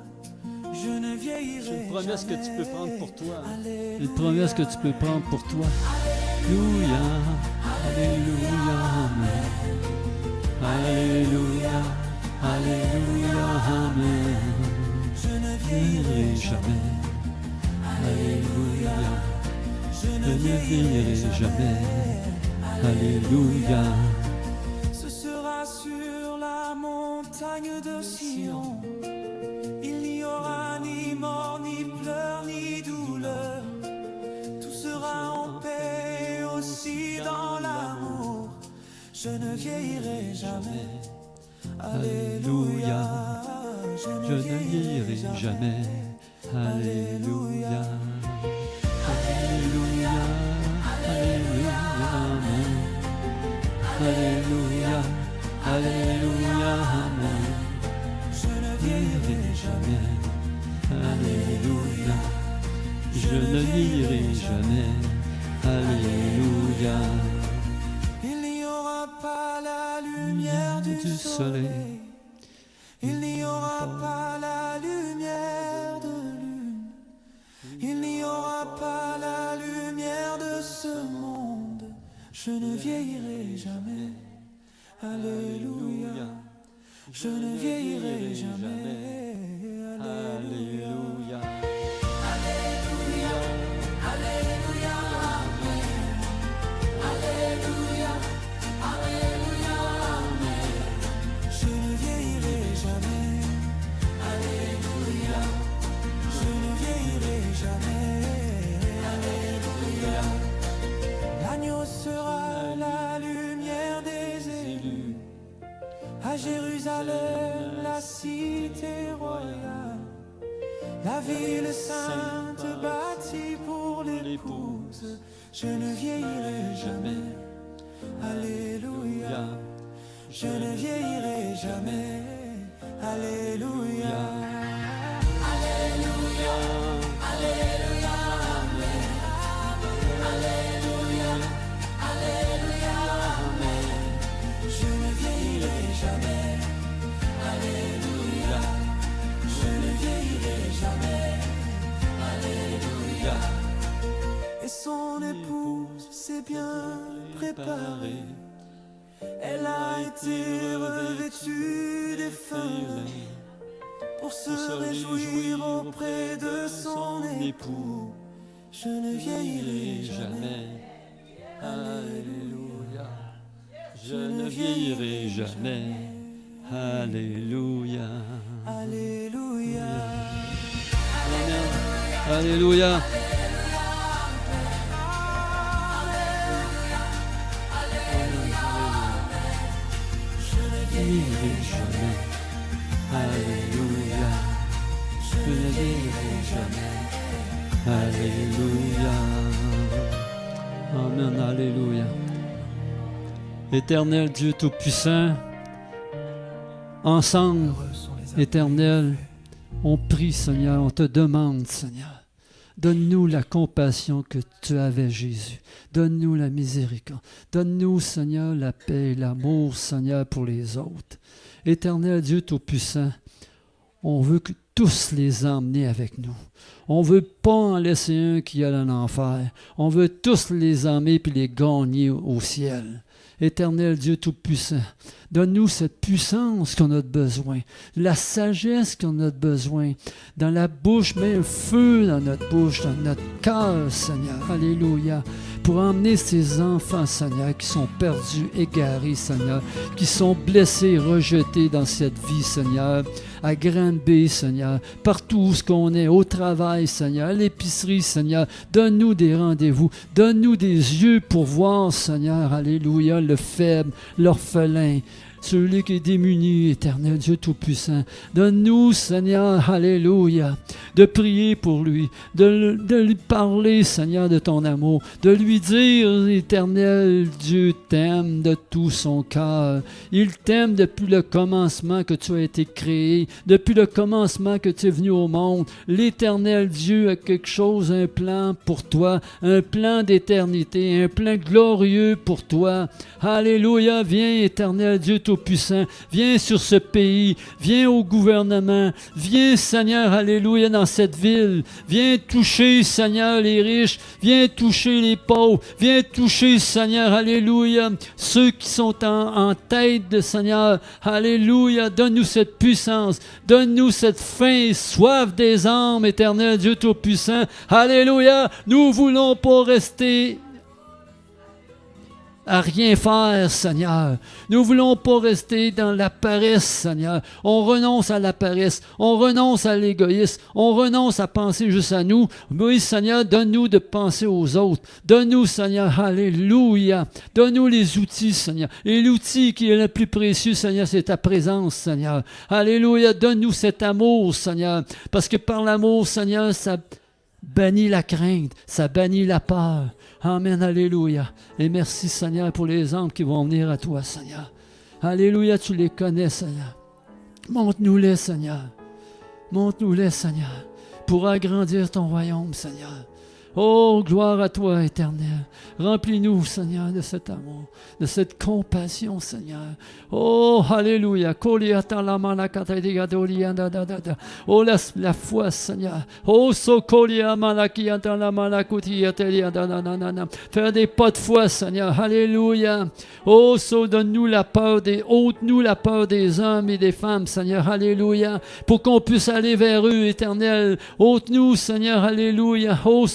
Je ne vieillirai jamais. C'est une promesse que tu peux prendre pour toi. Alléluia. Une promesse que tu peux prendre pour toi. Alléluia. Alléluia. Alléluia. Alléluia. Amen. Je ne vieillirai jamais. Alléluia. Je ne vieillirai jamais. Alléluia. Ce sera sur la montagne de Sion. Il n'y aura ni mort, ni pleurs, ni douleur. Tout sera en paix et aussi dans l'amour. Je ne vieillirai jamais. Alléluia. Je ne vieillirai jamais. Alléluia. Alléluia. Alléluia. Amen. Alléluia. Alléluia. Amen. Je ne vieillirai jamais. Alléluia. Je ne vieillirai jamais. Alléluia. Il n'y aura pas la lumière du soleil. Il n'y aura pas la lumière de lune. Il n'y aura pas la lumière de ce monde. Je ne vieillirai jamais. Alléluia. Je ne vieillirai jamais. Alléluia. Alléluia. Alléluia. Amen. Alléluia. Alléluia. Amen. Je ne vieillirai jamais. Alléluia. Je ne vieillirai jamais. Alléluia. L'agneau sera la lumière des élus. À Jérusalem, la cité royale, la ville sainte bâtie pour l'épouse. Je ne vieillirai jamais. Alléluia. Je ne vieillirai jamais. Alléluia. Alléluia. Alléluia. Amen. Alléluia. Alléluia. Amen. Je ne vieillirai jamais. Alléluia. Je ne vieillirai jamais. Alléluia. Et son époux revêtu des feux, pour se réjouir auprès de son époux. Je ne vieillirai jamais. Alléluia. Je ne vieillirai jamais. Alléluia. Alléluia. Amen. Alléluia. Je ne vieillirai jamais. Alléluia. Je ne vieillirai jamais. Alléluia. Amen. Alléluia. Éternel Dieu Tout-Puissant, ensemble, Éternel, on prie, Seigneur, on te demande, Seigneur, donne-nous la compassion que tu avais, Jésus. Donne-nous la miséricorde. Donne-nous, Seigneur, la paix et l'amour, Seigneur, pour les autres. Éternel Dieu Tout-Puissant, on veut que tous les emmener avec nous. On ne veut pas en laisser un qui aille en enfer. On veut tous les emmener puis les gagner au ciel. Éternel Dieu Tout-Puissant, donne-nous cette puissance qu'on a besoin, la sagesse qu'on a besoin, dans la bouche, mets un feu dans notre bouche, dans notre cœur, Seigneur. Alléluia. Pour emmener ces enfants, Seigneur, qui sont perdus, égarés, Seigneur, qui sont blessés, rejetés dans cette vie, Seigneur, à Granby, Seigneur, partout où ce qu'on est, au travail, Seigneur, à l'épicerie, Seigneur, donne-nous des rendez-vous, donne-nous des yeux pour voir, Seigneur, alléluia, le faible, l'orphelin, celui qui est démuni, Éternel Dieu Tout-Puissant. Donne-nous, Seigneur, alléluia, de prier pour lui, de lui parler, Seigneur, de ton amour, de lui dire, Éternel Dieu t'aime de tout son cœur. Il t'aime depuis le commencement que tu as été créé, depuis le commencement que tu es venu au monde. L'Éternel Dieu a quelque chose, un plan pour toi, un plan d'éternité, un plan glorieux pour toi. Alléluia, viens, Éternel Dieu Tout-Puissant, viens sur ce pays, viens au gouvernement, viens, Seigneur, alléluia, dans cette ville, viens toucher, Seigneur, les riches, viens toucher les pauvres, viens toucher, Seigneur, alléluia, ceux qui sont en tête de Seigneur, alléluia, donne-nous cette puissance, donne-nous cette faim et soif des âmes, Éternel Dieu Tout-Puissant, alléluia, nous voulons pas rester à rien faire, Seigneur. Nous ne voulons pas rester dans la paresse, Seigneur. On renonce à la paresse, on renonce à l'égoïsme, on renonce à penser juste à nous. Oui, Seigneur, donne-nous de penser aux autres. Donne-nous, Seigneur, alléluia. Donne-nous les outils, Seigneur. Et l'outil qui est le plus précieux, Seigneur, c'est ta présence, Seigneur. Alléluia. Donne-nous cet amour, Seigneur. Parce que par l'amour, Seigneur, ça bannit la crainte, ça bannit la peur. Amen, alléluia. Et merci, Seigneur, pour les âmes qui vont venir à toi, Seigneur. Alléluia, tu les connais, Seigneur. Montre-nous-les, Seigneur. Montre-nous-les, Seigneur, pour agrandir ton royaume, Seigneur. Oh, gloire à toi, Éternel. Remplis-nous, Seigneur, de cet amour, de cette compassion, Seigneur. Oh, alléluia. Oh, la foi, Seigneur. Oh, faire des pas de foi, Seigneur. Alléluia. Oh, donne-nous la peur ôte-nous la peur des hommes et des femmes, Seigneur. Alléluia. Pour qu'on puisse aller vers eux, Éternel. Ôte-nous, Seigneur. Alléluia. Oh,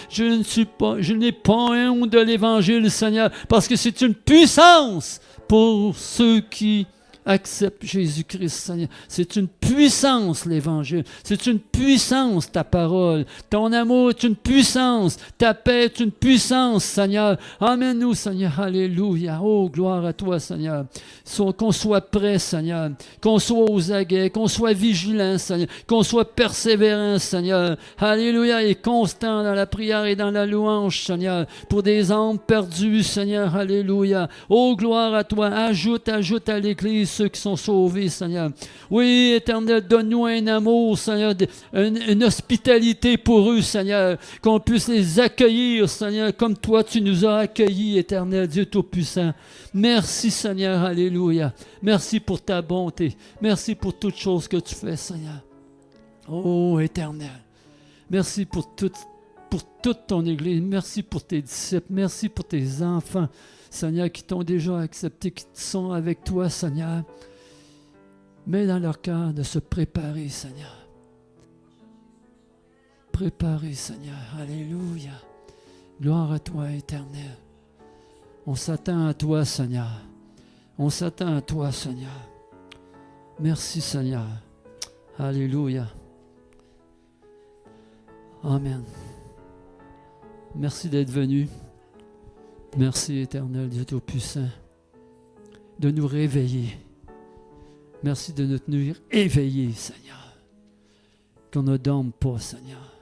je n'ai pas honte de l'Évangile, Seigneur, parce que c'est une puissance pour ceux qui acceptent Jésus-Christ, Seigneur. C'est une puissance, l'Évangile. C'est une puissance, ta parole. Ton amour est une puissance. Ta paix est une puissance, Seigneur. Emmène-nous, Seigneur. Alléluia. Oh, gloire à toi, Seigneur. Qu'on soit prêt, Seigneur. Qu'on soit aux aguets. Qu'on soit vigilant, Seigneur. Qu'on soit persévérant, Seigneur. Alléluia. Et constant dans la prière et dans la louange, Seigneur. Pour des âmes perdues, Seigneur. Alléluia. Oh, gloire à toi. Ajoute à l'Église ceux qui sont sauvés, Seigneur. Oui, Éternel, donne-nous un amour, Seigneur, une hospitalité pour eux, Seigneur, qu'on puisse les accueillir, Seigneur, comme toi tu nous as accueillis, Éternel Dieu Tout-Puissant. Merci, Seigneur, alléluia. Merci pour ta bonté. Merci pour toutes choses que tu fais, Seigneur. Oh, Éternel, merci pour toute ton Église. Merci pour tes disciples. Merci pour tes enfants, Seigneur, qui t'ont déjà accepté, qui sont avec toi, Seigneur. Mets dans leur cœur de se préparer, Seigneur. Préparer, Seigneur. Alléluia. Gloire à toi, Éternel. On s'attend à toi, Seigneur. On s'attend à toi, Seigneur. Merci, Seigneur. Alléluia. Amen. Merci d'être venu. Merci, Éternel Dieu Tout-Puissant, de nous réveiller. Merci de nous tenir éveillés, Seigneur. Qu'on ne dorme pas, Seigneur.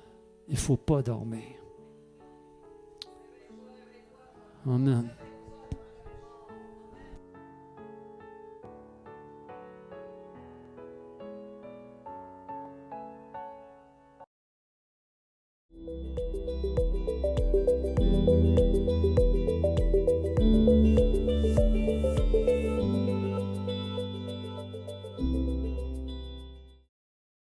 Il ne faut pas dormir. Amen.